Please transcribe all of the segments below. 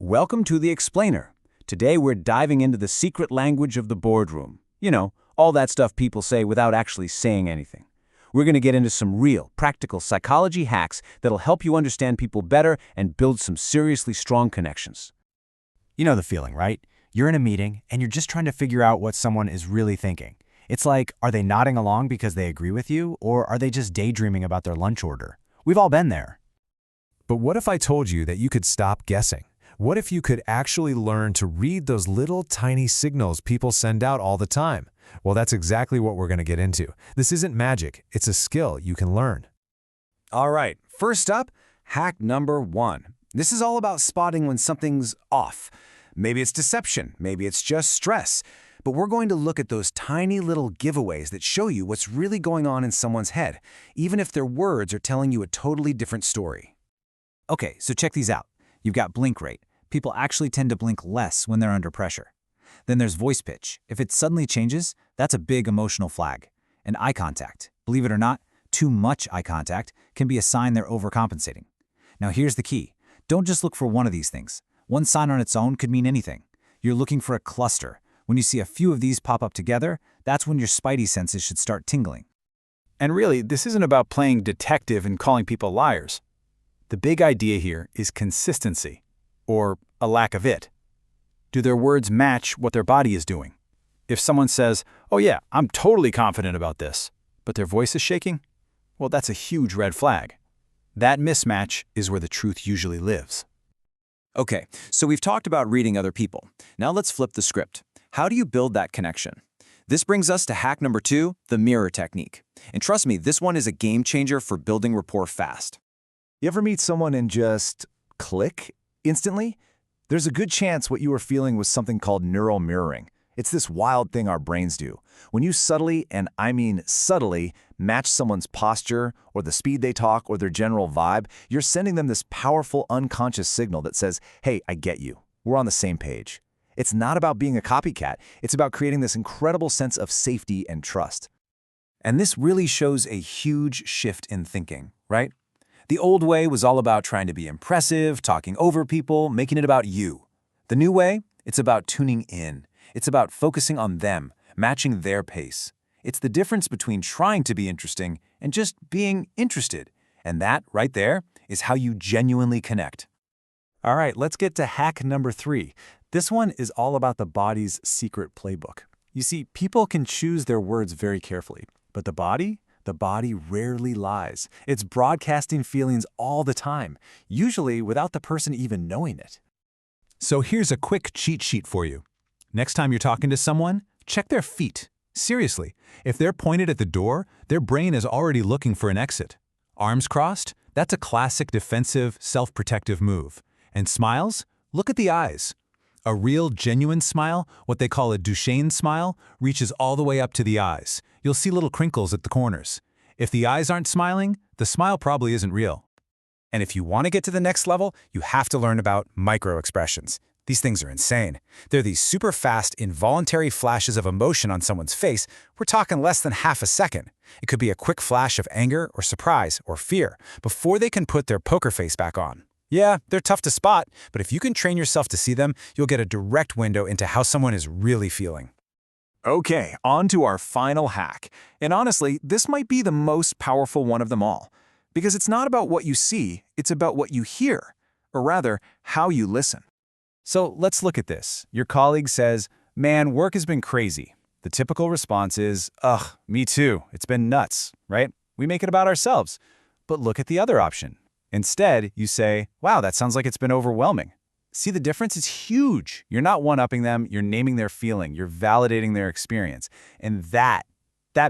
Welcome to The Explainer. Today we're diving into the secret language of the boardroom. You know, all that stuff people say without actually saying anything. We're going to get into some real, practical psychology hacks that'll help you understand people better and build some seriously strong connections. You know the feeling, right? You're in a meeting and you're just trying to figure out what someone is really thinking. It's like, are they nodding along because they agree with you, or are they just daydreaming about their lunch order? We've all been there. But what if I told you that you could stop guessing? What if you could actually learn to read those little tiny signals people send out all the time? Well, that's exactly what we're going to get into. This isn't magic, it's a skill you can learn. All right, first up, hack number 1. This is all about spotting when something's off. Maybe it's deception, maybe it's just stress. But we're going to look at those tiny little giveaways that show you what's really going on in someone's head, even if their words are telling you a totally different story. Okay, so check these out. You've got blink rate. People actually tend to blink less when they're under pressure. Then there's voice pitch. If it suddenly changes, that's a big emotional flag. And eye contact. Believe it or not, too much eye contact can be a sign they're overcompensating. Now here's the key. Don't just look for one of these things. One sign on its own could mean anything. You're looking for a cluster. When you see a few of these pop up together, that's when your spidey senses should start tingling. And really, this isn't about playing detective and calling people liars. The big idea here is consistency, or a lack of it. Do their words match what their body is doing? If someone says, "Oh yeah, I'm totally confident about this," but their voice is shaking, well, that's a huge red flag. That mismatch is where the truth usually lives. Okay, so we've talked about reading other people. Now let's flip the script. How do you build that connection? This brings us to hack number 2, the mirror technique. And trust me, this one is a game changer for building rapport fast. You ever meet someone and just click instantly? There's a good chance what you were feeling was something called neural mirroring. It's this wild thing our brains do. When you subtly, and I mean subtly, match someone's posture or the speed they talk or their general vibe, you're sending them this powerful unconscious signal that says, hey, I get you. We're on the same page. It's not about being a copycat. It's about creating this incredible sense of safety and trust. And this really shows a huge shift in thinking, right? The old way was all about trying to be impressive, talking over people, making it about you. The new way, it's about tuning in. It's about focusing on them, matching their pace. It's the difference between trying to be interesting and just being interested. And that, right there, is how you genuinely connect. All right, let's get to hack number 3. This one is all about the body's secret playbook. You see, people can choose their words very carefully, but the body rarely lies. It's broadcasting feelings all the time, usually without the person even knowing it. So here's a quick cheat sheet for you. Next time you're talking to someone, check their feet. Seriously, if they're pointed at the door, their brain is already looking for an exit. Arms crossed? That's a classic defensive, self-protective move. And smiles? Look at the eyes. A real, genuine smile, what they call a Duchenne smile, reaches all the way up to the eyes. You'll see little crinkles at the corners. If the eyes aren't smiling, the smile probably isn't real. And if you want to get to the next level, you have to learn about micro-expressions. These things are insane. They're these super fast, involuntary flashes of emotion on someone's face. We're talking less than half a second. It could be a quick flash of anger or surprise or fear before they can put their poker face back on. Yeah, they're tough to spot, but if you can train yourself to see them, you'll get a direct window into how someone is really feeling. Okay, on to our final hack. And honestly, this might be the most powerful one of them all. Because it's not about what you see, it's about what you hear. Or rather, how you listen. So let's look at this. Your colleague says, "Man, work has been crazy." The typical response is, "Ugh, me too. It's been nuts," right? We make it about ourselves. But look at the other option. Instead, you say, "Wow, that sounds like it's been overwhelming." See, the difference is huge. You're not one-upping them, you're naming their feeling, you're validating their experience. And that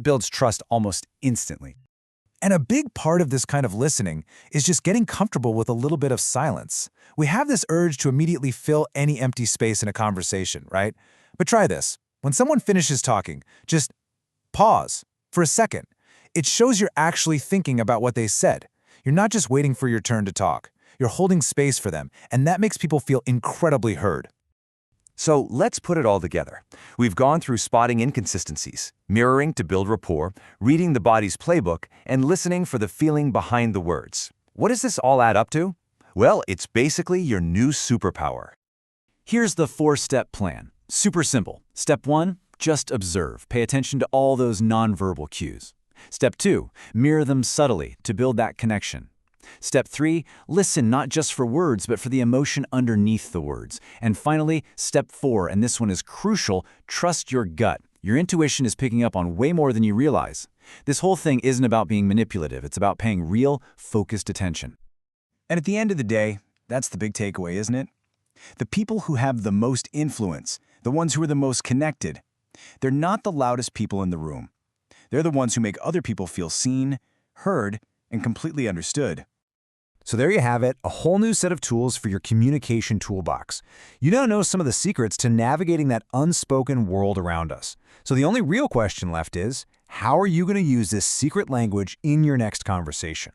builds trust almost instantly. And a big part of this kind of listening is just getting comfortable with a little bit of silence. We have this urge to immediately fill any empty space in a conversation, right? But try this. When someone finishes talking, just pause for a second. It shows you're actually thinking about what they said. You're not just waiting for your turn to talk. You're holding space for them, and that makes people feel incredibly heard. So let's put it all together. We've gone through spotting inconsistencies, mirroring to build rapport, reading the body's playbook, and listening for the feeling behind the words. What does this all add up to? Well, it's basically your new superpower. Here's the 4-step plan. Super simple. Step 1, just observe. Pay attention to all those nonverbal cues. Step 2, mirror them subtly to build that connection. Step 3, listen not just for words, but for the emotion underneath the words. And finally, Step 4, and this one is crucial, trust your gut. Your intuition is picking up on way more than you realize. This whole thing isn't about being manipulative. It's about paying real, focused attention. And at the end of the day, that's the big takeaway, isn't it? The people who have the most influence, the ones who are the most connected, they're not the loudest people in the room. They're the ones who make other people feel seen, heard, and completely understood. So there you have it, a whole new set of tools for your communication toolbox. You now know some of the secrets to navigating that unspoken world around us. So the only real question left is, how are you going to use this secret language in your next conversation?